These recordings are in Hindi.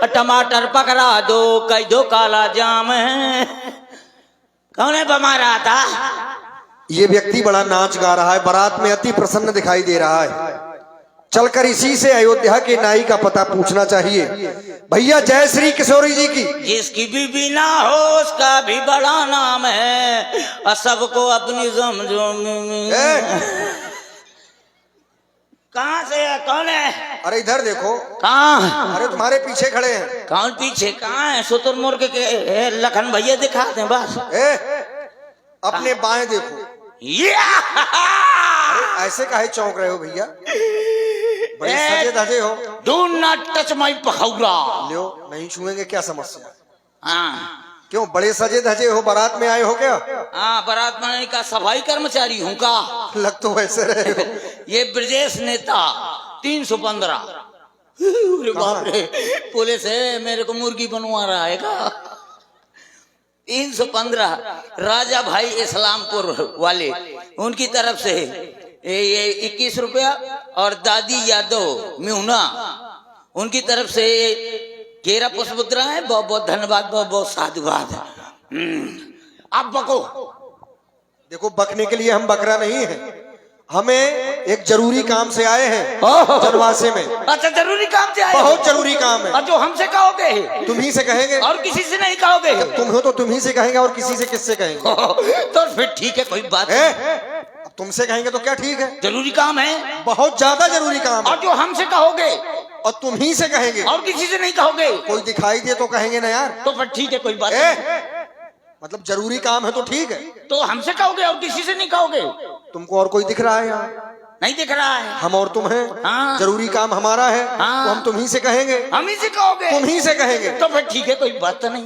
टमाटर पकड़ा दो, कई दो काला जाम है। कौन है बमा रहा था? ये व्यक्ति बड़ा नाच गा रहा है, बारात में अति प्रसन्न दिखाई दे रहा है। चलकर इसी से अयोध्या के नाई का पता पूछना चाहिए। भैया जय श्री किशोरी जी की। जिसकी बीबी ना हो उसका भी बड़ा नाम है, और सबको अपनी समझो। कहाँ से है? कौन है? अरे इधर देखो। कहाँ? अरे तुम्हारे पीछे खड़े हैं। कौन पीछे? कहाँ है? शुतुरमुर्ग के लखन भैया दिखाते हैं बस। अपने बाएं देखो। अरे ऐसे काहे चौंक रहे हो भैया? बड़े सजे धजे हो। Do not touch my pakora. लो नहीं छुएंगे, क्या समस्या? हाँ क्यों बड़े सजे धजे हो, बारात में आए हो क्या? हाँ, बारात में का सफाई कर्मचारी हूँ का। लग तो वैसे रहे हो। ये ब्रजेश नेता 315। अरे बाप रे, पुलिस है, मेरे को मुर्गी बनवा रहा है का। 315 राजा भाई इस्लामपुर वाले, उनकी तरफ से ये 21 रुपया, और दादी यादव म्यूना उनकी तरफ से 11 पुष्पमुद्रा है। बहुत बहुत धन्यवाद, बहुत बहुत साधुवाद। अब बको। देखो बकने के लिए हम बकरा नहीं है, हमें एक जरूरी काम से आए हैं जनवासे में। अच्छा, जरूरी काम से आए? बहुत जरूरी काम है। और जो हमसे कहोगे तुम ही से कहेंगे, और किसी से नहीं कहोगे? तुम हो तो तुम ही से कहेंगे, और किसी से किससे कहेंगे? तो फिर ठीक है, कोई बात है? तुमसे कहेंगे तो क्या ठीक है? जरूरी काम है, बहुत ज्यादा जरूरी काम है। और जो हमसे कहोगे और तुम ही से कहेंगे, और किसी से नहीं कहोगे? कोई दिखाई दे तो कहेंगे ना यार। तो फिर ठीक है, कोई बात नहीं। मतलब जरूरी काम है तो ठीक है। तो हमसे कहोगे और किसी से नहीं कहोगे? तुमको और कोई दिख रहा है यहाँ? नहीं दिख रहा है। हम और तुम हैं। हाँ। जरूरी काम हमारा है। हाँ। तो हम तुम ही से कहेंगे। हम ही से कहोगे? तुम ही से कहेंगे। तो फिर ठीक है, कोई बात तो नहीं।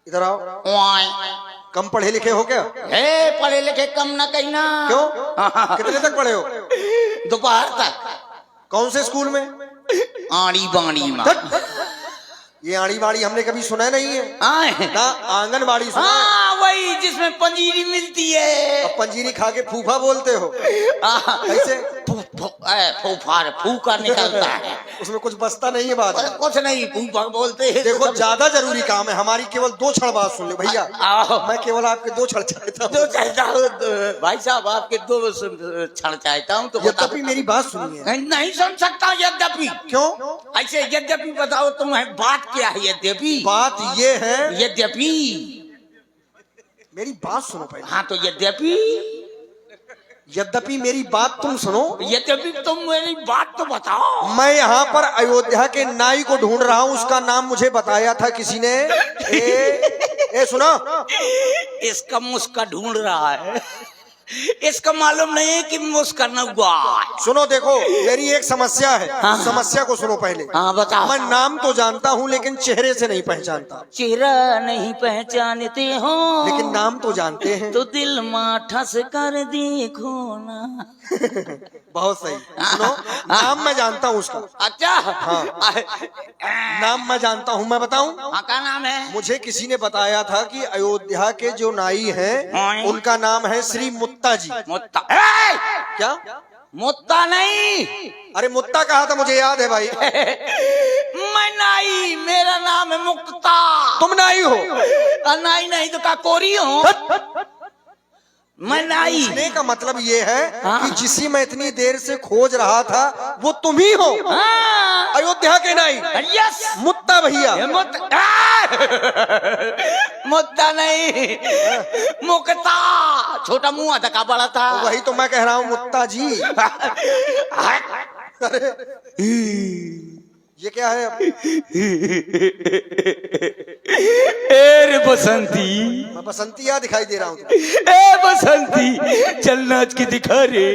इधर आओ। कम पढ़े लिखे हो क्या? पढ़े लिखे कम ना कहीं ना। क्यों? कितने तक पढ़े हो? दोपहर तक। कौन से स्कूल में? आड़ी बाड़ी में। ये आड़ी बाड़ी हमने कभी सुना नहीं है ना। आंगनबाड़ी सुना है? हाँ, वही जिसमें पंजीरी मिलती है। अब पंजीरी खा के फूफा बोलते हो? कैसे? फूफा निकलता है। उसमें कुछ बचता नहीं है बात। कुछ नहीं, फूफा बोलते हैं। देखो ज्यादा जरूरी काम है, हमारी केवल 2 क्षण बात सुन ले भैया। मैं केवल आपके 2 क्षण चाहता हूँ। 2 चाहता हूँ भाई साहब, आपके 2 क्षण चाहता हूँ। तो यद्यपि मेरी बात सुनिए। नहीं सुन सकता यद्यपि। क्यों? ऐसे यद्यपि बताओ तुम्हें बात क्या है? यद्यपि बात ये है। यद्यपि मेरी बात सुनो पहले। हाँ, तो यद्यपि मेरी बात तुम सुनो। यद्यपि तुम मेरी बात तो बताओ। मैं यहाँ पर अयोध्या के नाई को ढूंढ रहा हूँ, उसका नाम मुझे बताया था किसी ने। सुनो, इसका मुस्का ढूंढ रहा है। इसका मालूम नहीं है कि मुस्का न हुआ। सुनो देखो, मेरी एक समस्या है। हाँ। समस्या को सुनो पहले। हाँ बताओ। मैं नाम तो जानता हूँ लेकिन चेहरे से नहीं पहचानता। चेहरा नहीं पहचानते हो लेकिन नाम तो जानते हैं। तो दिल माठस कर देखो ना। बहुत सही। सुनो, नाम मैं जानता हूँ उसका। अच्छा। हाँ। नाम मैं जानता हूँ, मैं बताऊं? हाँ, क्या नाम है? मुझे किसी ने बताया था कि अयोध्या के जो नाई हैं उनका नाम है श्री मुत्ता जी। मुत्ता? क्या? मुत्ता नहीं। अरे मुत्ता कहा था, मुझे याद है भाई। मैं नाई, मेरा नाम है मुक्ता। तुम नाई हो? नाई नहीं तो का कोरी हूँ। मैं नाई। पूछने का मतलब ये है हाँ। कि जिसी मैं इतनी देर से खोज रहा था वो तुम ही हो। हाँ। अयोध्या के नाई। यस, मुत्ता भैया। मुद्दा नहीं, मुक्ता। छोटा मुंह था का बड़ा था। वही तो मैं कह रहा हूँ, मुत्ता जी। अरे ये क्या है? रे बसंती, मैं बसंतिया दिखाई दे रहा हूँ। बसंती चल नाच के दिखा रे।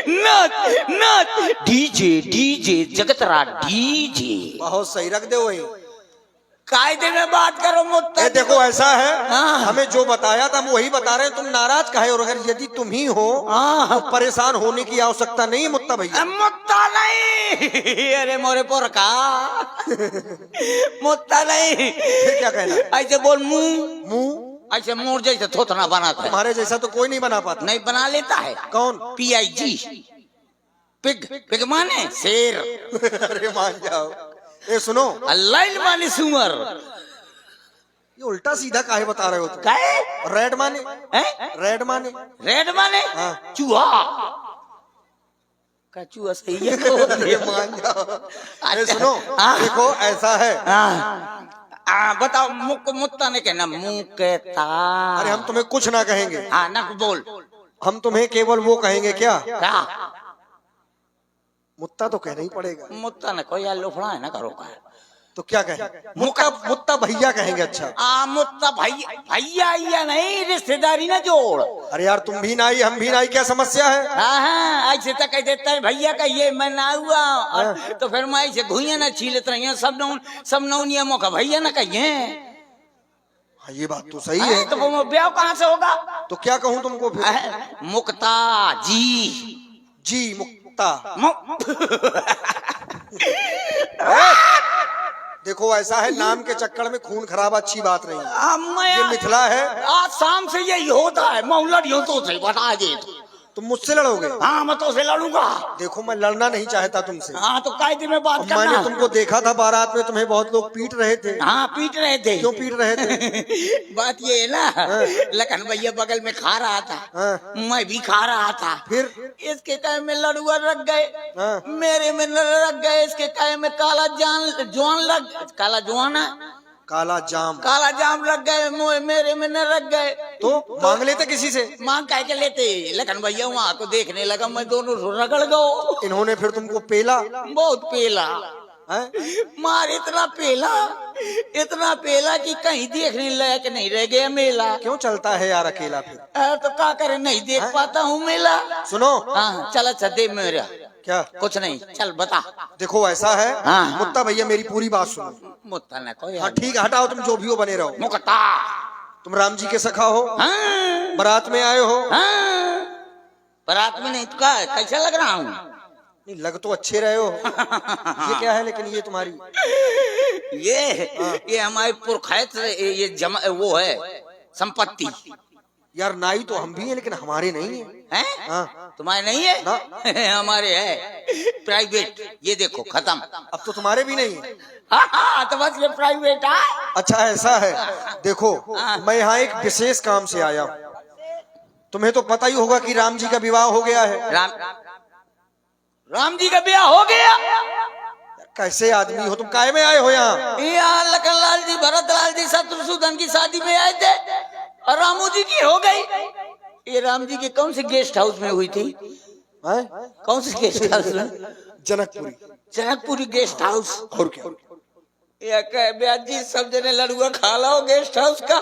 नाच नाच, डीजे जगतरा डीजे। बहुत सही, रख दे वही। कायदे में बात करो मुत्ता। देखो ऐसा है, हाँ। हमें जो बताया था हम वही बता रहे हैं। तुम नाराज काहे? और अगर यदि तुम ही हो तो परेशान होने की आवश्यकता नहीं है मुत्ता भैया। मुत्ता नहीं, अरे मोरे पोरका। मुत्ता नहीं। फिर क्या कहना? ऐसे बोल, मुंह ऐसे मोर जैसे थोथना बनाता है। तुम्हारे जैसा तो कोई नहीं बना पाता। नहीं बना लेता है। कौन? PIG, pig. पिग माने शेर। अरे मान जाओ, ए सुनो, लाइन माने सुअर। ये उल्टा सीधा काहे बता रहे हो तुम? काहे? रेड माने? हैं? रेड माने? रेड माने? हाँ। चूहा का चूहा सही है। ये मान जाओ। ए सुनो, हाँ। देखो ऐसा है। बताओ, मुक मुत्ता ने कहना मुकेता। अरे हम तुम्हें कुछ ना कहेंगे, हाँ ना बोल। हम तुम्हें केवल वो कहेंगे क्या, क्या? मुत्ता तो कहना ही पड़ेगा। मुत्ता ने कोई यार लोफड़ा है ना करो का। तो क्या कहें? मुत्ता मुत्ता भैया कहेंगे। अच्छा मुत्ता भैया, भैया या नहीं, रिश्तेदारी ना जोड़। अरे यार तुम भी नाई हम भी नाई, क्या समस्या है? हाँ, ऐसे तो कह देता है भैया का ये मैं ना हुआ, और तो फिर मैं ऐसे घुइया ना छीलत रही सब नौनियमों का भैया ना कहिए। हाँ ये बात तो सही है। तो वो ब्याह कहाँ से होगा? तो क्या कहूँ तुमको फिर? मुक्ता जी। जी मुक्ता। देखो ऐसा है, नाम के चक्कर में खून खराब अच्छी बात नहीं। ये मिथिला है। आज शाम से यही होता है, मैं लड़ियों तो से बता दे। तुम मुझसे लड़ोगे? हाँ मैं तो से लड़ूंगा। देखो मैं लड़ना नहीं चाहता तुमसे। हाँ तो कायदे में बात करना। मैंने तुमको देखा था बारात में, तुम्हें बहुत लोग पीट रहे थे। हाँ पीट रहे थे। क्यों पीट रहे थे? बात ये है ना, लखन भैया बगल में खा रहा था, मैं भी खा रहा था। फिर इसके काय में लड़ुआ रख गए, मेरे में रख गए। इसके काय में काला जाम लग गए, मेरे में न रख गए। तो मांग लेते किसी से? मांग कह के लेते। लखन भैया वहाँ को देखने लगा, मैं दोनों रगड़ गो। इन्होंने फिर तुमको पेला? बहुत पेला मार, इतना पेला कि कहीं देखने लायक नहीं रह गया मेला। क्यों चलता है यार अकेला फिर? तो क्या करे, नहीं देख पाता हूँ मेला। सुनो, हाँ चल अच्छा दे मेरा। क्या? कुछ नहीं, चल बता। देखो ऐसा है, हाँ। मुत्ता भैया मेरी पूरी बात सुनो। मुत्ता ना कोई। हाँ ठीक है, हटाओ, तुम जो भी हो बने रहो। मुक्ता। तुम राम जी के सखा हो, हाँ। बारात में आए हो। हाँ। बारात में नहीं तो क्या, कैसा लग रहा हूँ? नहीं लग तो अच्छे रहे हो। ये क्या है लेकिन ये तुम्हारी? ये हमारे पुरखैत ये वो है संपत्ति। यार नाई तो हम भी हैं लेकिन हमारे नहीं है। हैं? हाँ। तुम्हारे नहीं है ना। हमारे है प्राइवेट। ये देखो खत्म। अब तो तुम्हारे भी नहीं है। हाँ, तो बस ये प्राइवेट है। अच्छा ऐसा है, देखो मैं यहाँ एक विशेष काम से आया हूँ। तुम्हें तो पता ही होगा कि राम जी का विवाह हो गया है। राम जी का ब्याह हो गया? कैसे आदमी हो तुम, काहे में आए हो यहाँ? यहाँ लखन लाल जी, भरत लाल जी, शत्रुसूदन की शादी में आए थे और रामू जी की हो गई। ये राम जी के कौन से गेस्ट हाउस में हुई थी? कौन से गेस्ट हाउस में? Janakpuri guest house. और क्या? जी सब जने लड़ुआ खा लो गेस्ट हाउस का।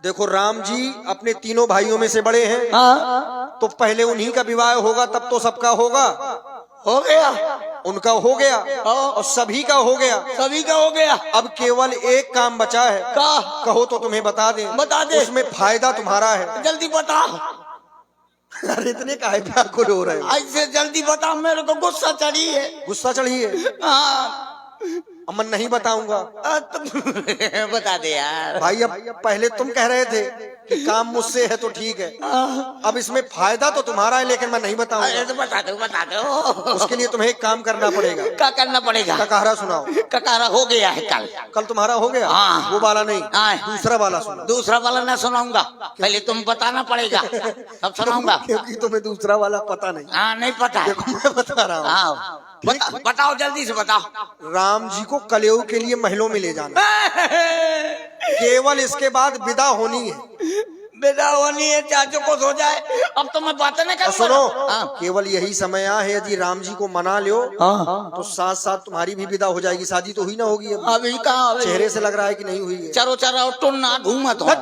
देखो राम जी अपने तीनों भाइयों में से बड़े हैं। हाँ। तो पहले उन्हीं का विवाह होगा, तब तो सबका होगा। हो गया, उनका हो गया और सभी का हो गया। सभी का हो गया। अब केवल एक काम बचा है। कहो तो तुम्हें बता दें। बता दे। उसमें फायदा तुम्हारा है। जल्दी बता। अरे इतने काहे व्याकुल हो रहे हो? ऐसे जल्दी बता, मेरे को गुस्सा चढ़ी है। गुस्सा चढ़ी है? हाँ। अब मैं नहीं बताऊंगा। बता दे यार। भाई अब पहले तुम कह रहे थे कि काम मुझसे है तो ठीक है, अब इसमें फायदा तो तुम्हारा है लेकिन मैं नहीं बताऊंगा। तो बता दो। उसके लिए तुम्हें एक काम करना पड़ेगा। क्या करना पड़ेगा? ककारा सुनाओ। ककारा हो गया है कल तुम्हारा हो गया? हाँ। वो वाला नहीं, हाँ। दूसरा वाला सुनाओ। दूसरा वाला ना सुनाऊंगा, पहले तुम बताना पड़ेगा तब सुनाऊंगा। क्योंकि तुम्हें दूसरा वाला पता नहीं। हाँ नहीं पता। देखो मैं बता रहा हूँ। हाँ बताओ, जल्दी से बताओ। राम जी को कलयुग के लिए महलों में ले जाना, केवल इसके बाद विदा होनी है। विदा होनी है, चाचो को सो जाए। अब तो मैं बातें नहीं करूंगा। सुनो, हाँ। केवल यही समय है, यदि राम जी को मना लो तो साथ साथ तुम्हारी भी विदा हो जाएगी। शादी तो हुई ना होगी अभी कहाँ? चेहरे से लग रहा है कि नहीं हुई है। चरो चरो टुन्ना घूमत हो।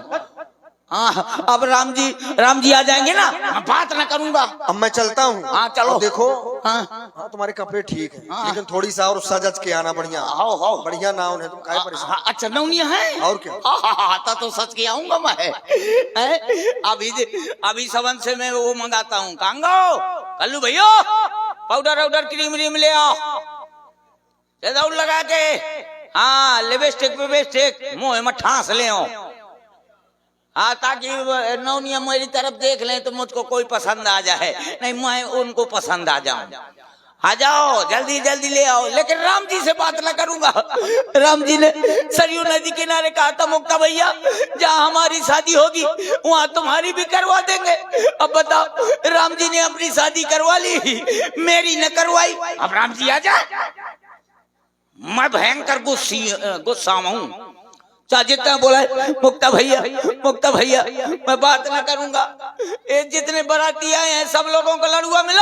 हाँ अब राम जी आ जाएंगे ना, मैं बात ना करूंगा। अब मैं चलता हूँ। हाँ चलो। देखो हाँ तुम्हारे कपड़े ठीक है, लेकिन थोड़ी सा और सजज के आना बढ़िया। बढ़िया ना उन्हें तुम काहे परेशान? अच्छा नौनिया है और क्या? आता तो सच के आऊंगा मैं। अभी सबन से मैं वो मंगाता हूँ। कांगो कल्लू भैया, पाउडर क्रीम ले आओ, दौड़ लगा के। हाँ लिपस्टिक मुँह में ठांस ले आओ। हाँ ताकि नौनिया मेरी तरफ देख लें तो मुझको कोई पसंद आ जाए, नहीं मैं उनको पसंद आ जाऊं। आ जाओ जल्दी जल्दी ले आओ, लेकिन राम जी से बात ना करूंगा। राम जी ने सरयू नदी किनारे कहा था मुक्ता भैया जहाँ हमारी शादी होगी वहाँ तुम्हारी भी करवा देंगे। अब बताओ राम जी ने अपनी शादी करवा ली, मेरी न करवाई। अब राम जी आ जाए, मैं भयंकर गुस्सा हूँ। जितना बोला मुक्ता भैया मैं बात ना करूंगा। ये जितने बाराती आए हैं सब लोगों को लड़ुआ मिल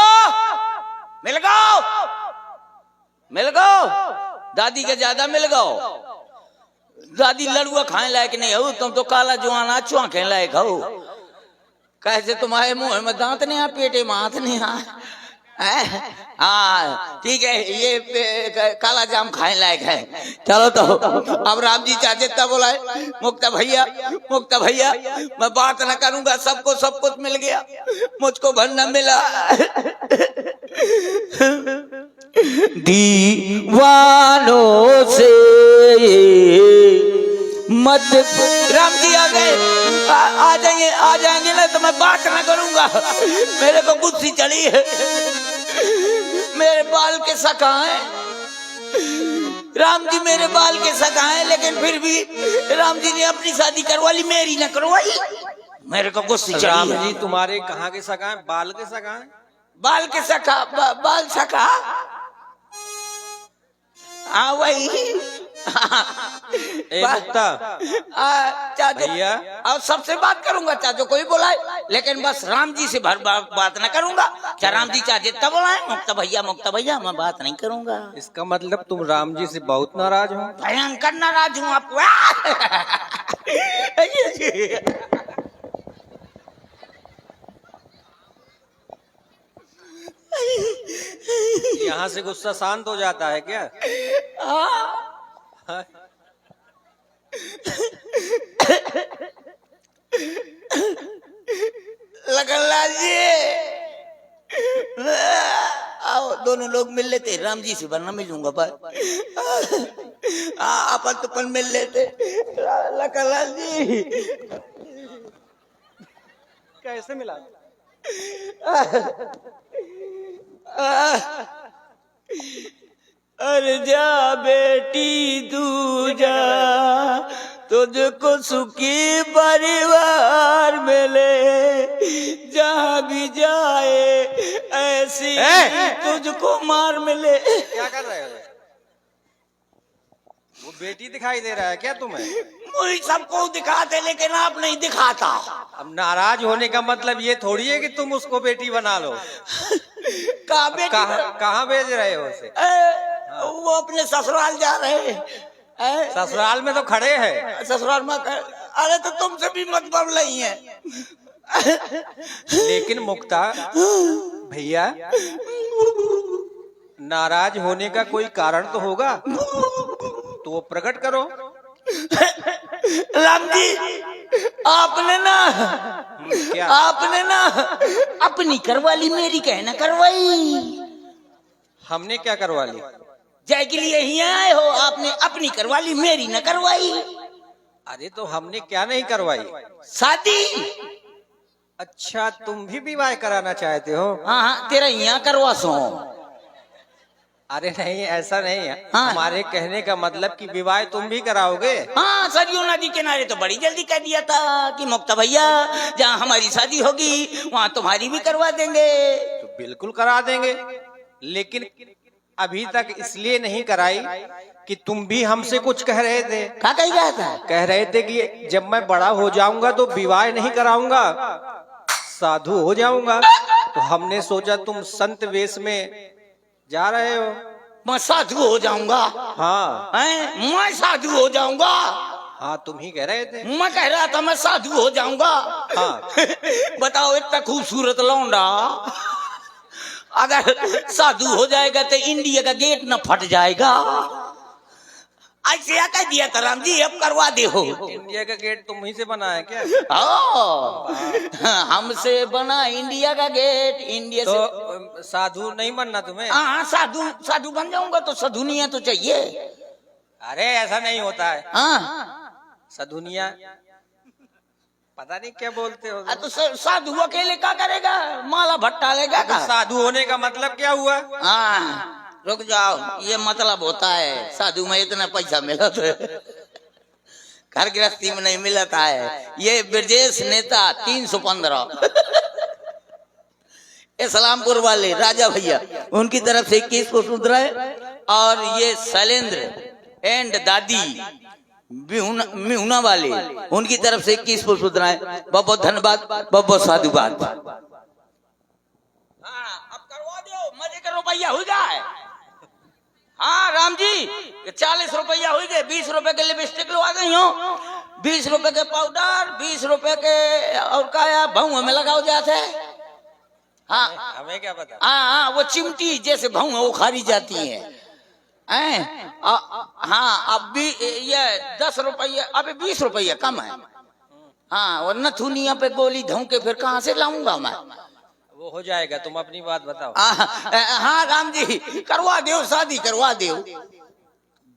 गो, दादी के ज्यादा मिल गो। दादी लड़ुआ खाने लायक नहीं हो, तुम तो काला जुआन चुआ खेल लायक हो। कैसे तुम्हारे मुंह में दांत नहीं आ, पेटे में हाथ नहीं आ। हाँ ठीक है, ये काला जाम खाने लायक है। चलो तो अब राम जी चाहते तब बोला मुक्ता भैया मैं बात न करूंगा, सबको सब कुछ मिल गया, मुझको भर न मिला। दीवानों से मत। राम जी आ गए, आ जाएंगे ना तो मैं बात ना करूंगा। मेरे को गुस्सी चढ़ी है, मेरे बाल के सखा हैं राम जी, मेरे बाल के सखा हैं, लेकिन फिर भी राम जी ने अपनी शादी करवा ली, मेरी न करवाई। मेरे को गुस्सी चढ़ी। राम जी तुम्हारे कहाँ के सखा हैं? बाल के सखा हैं? बाल के सखा, बाल सखा, हाँ वही। मुक्ता भैया और सबसे बात करूंगा, चाचो कोई बोला लेकिन बस राम जी से बात ना करूंगा। क्या राम जी चाहे तब बोला मुक्ता भैया मैं बात नहीं करूंगा। इसका मतलब तुम राम जी से बहुत नाराज हो? भयंकर नाराज हूँ आपको। यहाँ से गुस्सा शांत हो जाता है क्या? लगनलाल जी आओ, दोनों लोग मिल लेते। राम जी से वरना मिलूंगा पर अपन तो मिल लेते। लगनलाल जी कैसे मिला? अरे जा बेटी तू जा, तुझको सुखी परिवार मिले, जहाँ भी जाए ऐसी तुझको मार मिले। क्या कर रहे हो? वो बेटी दिखाई दे रहा है क्या तुम्हें? मुझे सबको दिखाते लेकिन आप नहीं दिखाता। अब नाराज होने का मतलब ये थोड़ी है कि तुम उसको बेटी बना लो। कहाँ भेज रहे हो उसे? वो अपने ससुराल जा रहे हैं। ससुराल में तो खड़े हैं। ससुराल में अरे तो तुमसे भी मतलब नहीं है। लेकिन मुक्ता भैया नाराज होने का कोई कारण तो होगा, तो वो प्रकट करो। राम जी आपने ना क्या? आपने ना अपनी करवा ली, मेरी कहना करवाई। हमने क्या करवा ली? जय के लिए यहीं आए हो, आपने अपनी करवा ली, मेरी न करवाई। अरे तो हमने क्या नहीं करवाई? शादी। अच्छा तुम भी विवाह कराना चाहते हो? हाँ तेरा यहाँ करवा सो। अरे नहीं ऐसा नहीं है। हाँ। हमारे कहने का मतलब कि विवाह तुम भी कराओगे? हाँ सरयू नदी किनारे तो बड़ी जल्दी कह दिया था कि मुक्ता भैया जहाँ हमारी शादी होगी वहाँ तुम्हारी भी करवा देंगे। तो बिल्कुल करा देंगे, लेकिन अभी तक इसलिए नहीं कराई कि तुम भी हमसे कुछ कह रहे थे। क्या कह गया था? कह रहे थे कि जब मैं बड़ा हो जाऊंगा तो विवाह नहीं कराऊंगा, साधु हो जाऊंगा। तो हमने सोचा तुम संत वेश में जा रहे हो। मैं साधु हो जाऊंगा? हाँ मैं साधु हो जाऊंगा? हाँ तुम ही कह रहे थे। मैं कह रहा था मैं साधु हो जाऊंगा। हाँ बताओ इतना खूबसूरत लौंडा अगर साधु हो जाएगा तो इंडिया का गेट न फट जाएगा। ऐसे क्या कह दिया था राम जी, अब करवा दे हो। इंडिया का गेट तुम ही से बना है क्या? हमसे बना इंडिया का गेट। इंडिया तो से साधु नहीं बनना तुम्हें? हाँ साधु बन जाऊंगा तो सधुनिया तो चाहिए। अरे ऐसा नहीं होता है। हाँ सधुनिया पता नहीं क्या बोलते हो। तो साधु अकेले क्या करेगा, माला भट्टा लेगा तो साधु होने का मतलब क्या हुआ? हाँ रुक जाओ, ये मतलब होता है साधु में इतना पैसा मिला तो घर गृहस्थी में नहीं मिलता है। ये ब्रजेश नेता 315 इस्लामपुर वाले राजा भैया उनकी तरफ से 21 को सूत्र है, और ये शैलेंद्र एंड दादी मिहुना वाले उनकी तरफ से 21 को सूत्र है। बहुत बहुत धन्यवाद, बहुत बहुत साधुवाद। हाँ अब करवा दो, मजे का रुपया हो जाए। हाँ राम जी 40 रुपया हो गए, 20 रुपए के लिपस्टिक लगा गई हो, 20 रुपए के पाउडर, 20 रुपए के और क्या भाव में लगाओ जाते है। हाँ हमें क्या पता। हाँ वो चिमटी जैसे भाव वो खारी जाती है। हाँ अब भी ये 10 रुपया, अभी 20 रुपया कम है। हाँ और नथुनिया पे गोली धों के फिर कहाँ से लाऊंगा मैं? वो हो जाएगा, तुम अपनी बात बताओ। हाँ राम जी करवा दो, शादी करवा दो।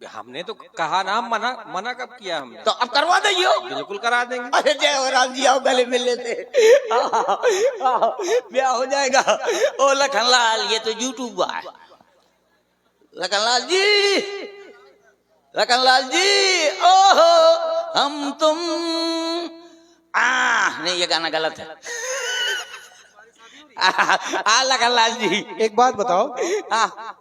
हमने तो कहा ना, मना कब किया हमने? तो अब करवा दो, बिल्कुल करा देंगे। अरे जय हो राम जी, आओ गले मिल लेते, ब्याह हो जाएगा। ओ लखनलाल, ये तो यूट्यूब है। लखनलाल जी, लखनलाल जी, ओहो हम तुम नहीं ये गाना गलत है। लखनलाल जी एक बात बताओ, हाँ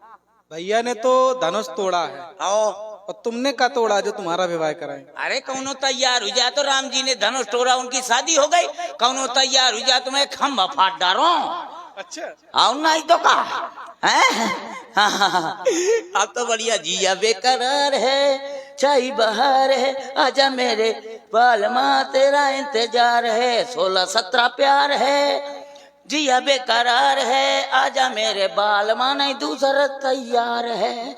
भैया ने तो धनुष तोड़ा है और तुमने का तोड़ा जो तुम्हारा विवाह कराए? अरे कौनो तैयार हो जा, तो राम जी ने धनुष तोड़ा, उनकी शादी हो गई। कौनो तैयार हो जा तो मैं खम्भा फाट डालो। अच्छा आओ नहीं तो का है? अब तो बढ़िया जिया बेकरार है, चाय बहार है, आजा मेरे बालमा तेरा इंतजार है, 16-17 प्यार है, जिया बेकरार है, आजा मेरे बालमा नहीं दूसरा तैयार है।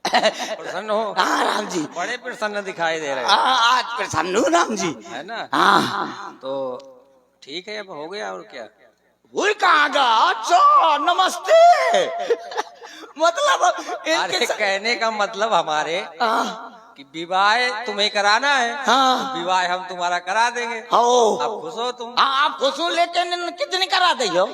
प्रसन्न हो? हाँ राम जी बड़े प्रसन्न दिखाई दे रहे हैं। आज प्रसन्न हूँ राम जी, है ना? हाँ तो ठीक है, अब हो गया और क्या। वो कहाँ गा? अच्छा नमस्ते। मतलब अरे कहने का मतलब हमारे कि विवाह तुम्हें कराना है, हाँ। तो विवाह हम तुम्हारा करा देंगे। हो अब खुश हो तुम? हाँ आप खुश हो, लेकिन कितने करा दे हो?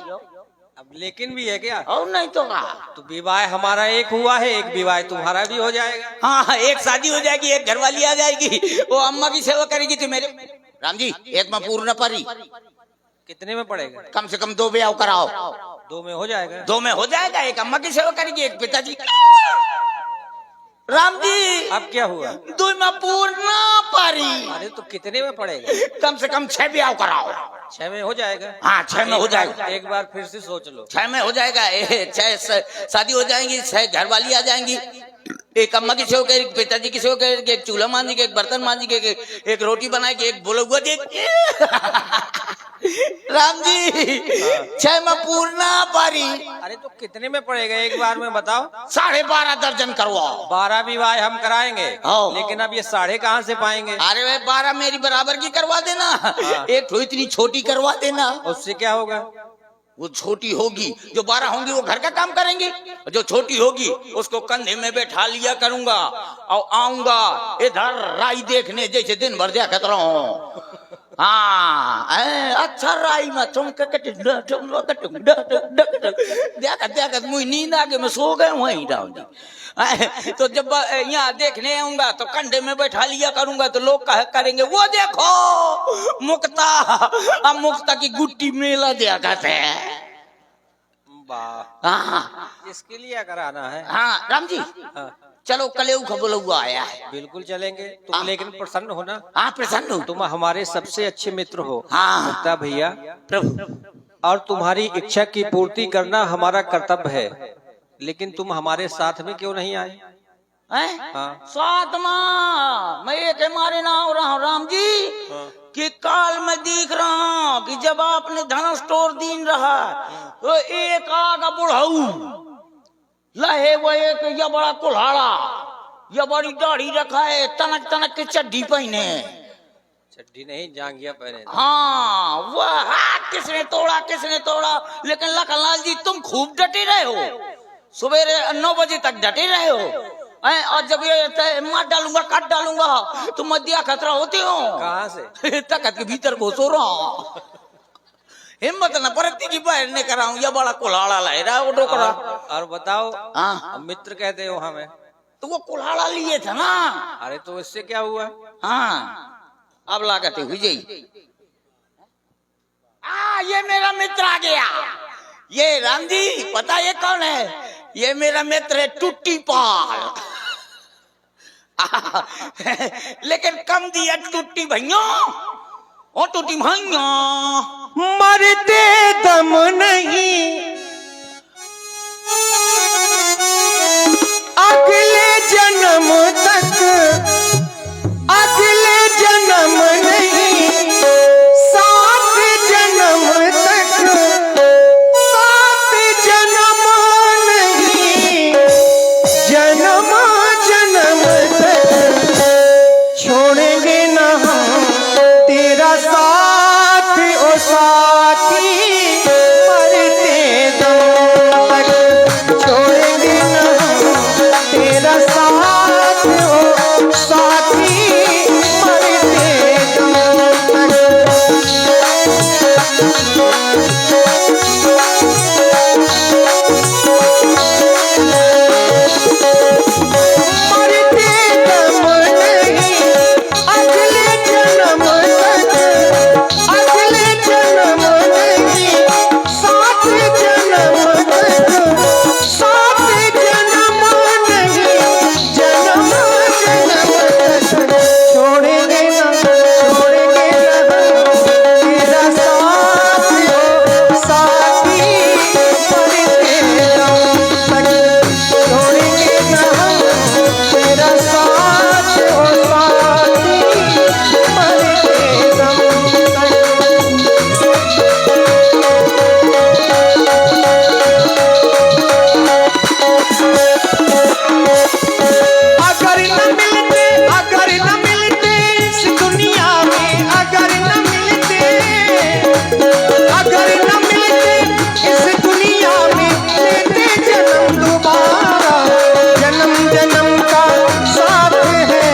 अब लेकिन भी है क्या? और नहीं तो का? तो विवाह हमारा एक हुआ है, एक विवाह तुम्हारा भी हो जाएगा। हाँ एक शादी हो जाएगी, एक घरवाली आ जाएगी, वो अम्मा की सेवा करेगी। तो मेरे राम जी एक में पूर्ण परी, कितने में पड़ेगा? कम से कम 2 ब्याह कराओ। 2 में हो जाएगा। 2 में हो जाएगा, एक अम्मा की सेवा करेगी, एक पिताजी। राम जी अब क्या हुआ? 2 में पूर्ण परी, अरे तो कितने में पड़ेगा? कम से कम 6 ब्याह कराओ। 6 में हो जाएगा। हाँ 6 में हो जाएगा। एक बार फिर से सोच लो। 6 में हो जाएगा। 6 शादी हो जाएंगी, 6 घरवाली आ जाएंगी, एक अम्मा की सेवा करेगी, पिताजी की सेवा करेगी, एक चूल्हा मांझेगी, एक बर्तन मांझेगी, एक रोटी बनाएगी, एक बोला हुआ देगी। राम जी 6 में पूर्ण पारी। अरे तो कितने में पड़ेगा एक बार में बताओ? 12.5 दर्जन करवाओ। 12 विवाह हम कराएंगे, हाँ। लेकिन अब ये 12.5 कहाँ से पाएंगे? अरे भाई 12 मेरी बराबर की करवा देना, एक तो इतनी छोटी करवा देना। उससे क्या होगा? वो छोटी होगी, जो 12 होंगी वो घर का काम करेंगे, जो छोटी होगी उसको कंधे में बैठा लिया करूंगा और आऊंगा इधर राई देखने, जैसे दिन भर देखत रहो। हाँ अच्छा राई में देखत मुझे नींद आ गई, मैं सो गए वहीं डाउन। तो जब यहाँ देखने आऊंगा तो कंधे में बैठा लिया करूंगा, तो लोग कह करेंगे वो देखो मुक्ता, अब मुक्ता की गुट्टी मेला देखत है। हाँ इसके लिए कराना है। हाँ राम जी हाँ। चलो कलेऊ खबोला हुआ आया है। बिल्कुल चलेंगे तुम, लेकिन प्रसन्न हो ना? हाँ प्रसन्न हूँ। तुम हमारे सबसे अच्छे मित्र हो। हाँ मुक्ता भैया, प्रभु, और तुम्हारी इच्छा की पूर्ति करना हमारा कर्तव्य है, लेकिन तुम हमारे साथ में क्यों नहीं आए? हाँ। साथ में मैं एक मारे ना हो रहा हूँ राम जी, कि काल में देख रहा हूँ कि जब आपने धनुष तोड़ दीन रहा तो एक आगा बुढ़ाऊ लहे, वो एक या बड़ा कुल्हाड़ा या बड़ी दाढ़ी रखा है, तनक तनक के चड्डी पहने, चड्डी नहीं जांघिया पहने। हाँ वह हाथ किसने तोड़ा, किसने तोड़ा? लेकिन लखनलाल जी तुम खूब डटे रहे हो, सवेरे 9 बजे तक डटे रहे हो, और जब ये मार डालूंगा काट डालूंगा तो मध्या खतरा होते हो। कहाँ से? तकत के भीतर घुसो रहा हिम्मत न परती की बाहर ने कराऊं या बड़ा कुल्हाड़ा लाए रहा वो डोकरा। और बताओ, हाँ मित्र कहते हो हमें, तो वो कुल्हाड़ा लिए था ना। अरे तो इससे क्या हुआ? हाँ अब लागते हुई जाई। ये मेरा मित्र आ गया। ये राम जी पता ये कौन है? ये मेरा मित्र है टूटी पाल। लेकिन कम दिया टूटी भैया। ओ टूटी भैया मरते दम नहीं अगले जन्म तक, अगले जन्म नहीं सात जन्म तक, सात जन्म नहीं जन्म जन्म तक छोड़ेंगे न हम तेरा साथ ओ साथी, मरते दम तक छोड़ेंगे न हम तेरा साथ ओ साथी, मरते दम मरते दम नहीं अगले जन्म तक, अगले जन्म नहीं सात जन्म तक, सात जन्म नहीं जन्म जन्म तक छोड़ेंगे न, छोड़ेंगे न तेरा साथ ओ साथी, मरते दम तक छोड़ेंगे न तेरा साथ ओ साथी, मरते दम तक। अगर न मिलते इस दुनिया में, अगर न मिलते, अगर न मिलते इस दुनिया में लेते जन्म दोबारा, जन्म जन्म का साथ है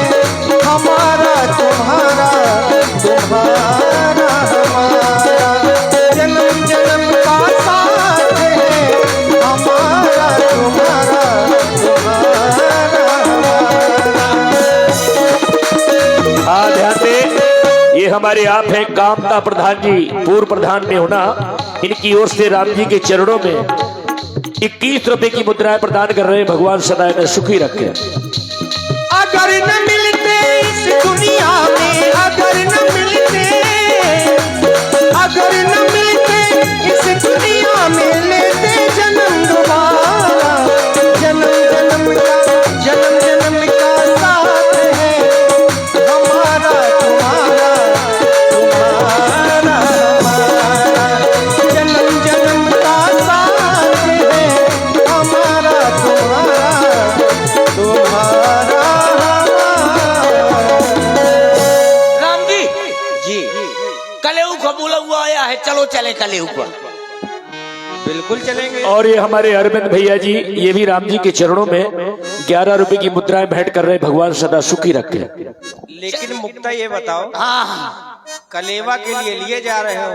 हमारा तुम्हारा, तुम्हारा हमारा, जन्म जन्म का साथ है हमारा तुम्हारा, तुम्हारा हमारा। हाँ ध्यान दे, ये हमारे आप हैं कामता प्रधान जी, पूर्व प्रधान में होना। इनकी ओर से राम जी के चरणों में 21 रुपए की मुद्राएं प्रदान कर रहे हैं। भगवान सदा इन्हें सुखी रखे। अगर न मिलते इस दुनिया में, अगर न मिलते, अगर न मिलते इस दुनिया में लेते जन्म दोबारा, जन्म जन्म का, जन्म जन्म का साथ है हमारा तुम्हारा, तुम्हारा हमारा, जन्म जन्म का साथ है हमारा तुम्हारा, तुम्हारा राम जी जी कलेऊ का बोला हुआ आया है, चलो चले कलेऊ पर। बिल्कुल चलेंगे। और ये हमारे अरविंद भैया जी, ये भी राम जी के चरणों में 11 रुपए की मुद्राएं भेंट कर रहे हैं। भगवान सदा सुखी रखे। लेकिन मुक्ता ये बताओ, हाँ कलेवा के लिए लिए जा रहे हो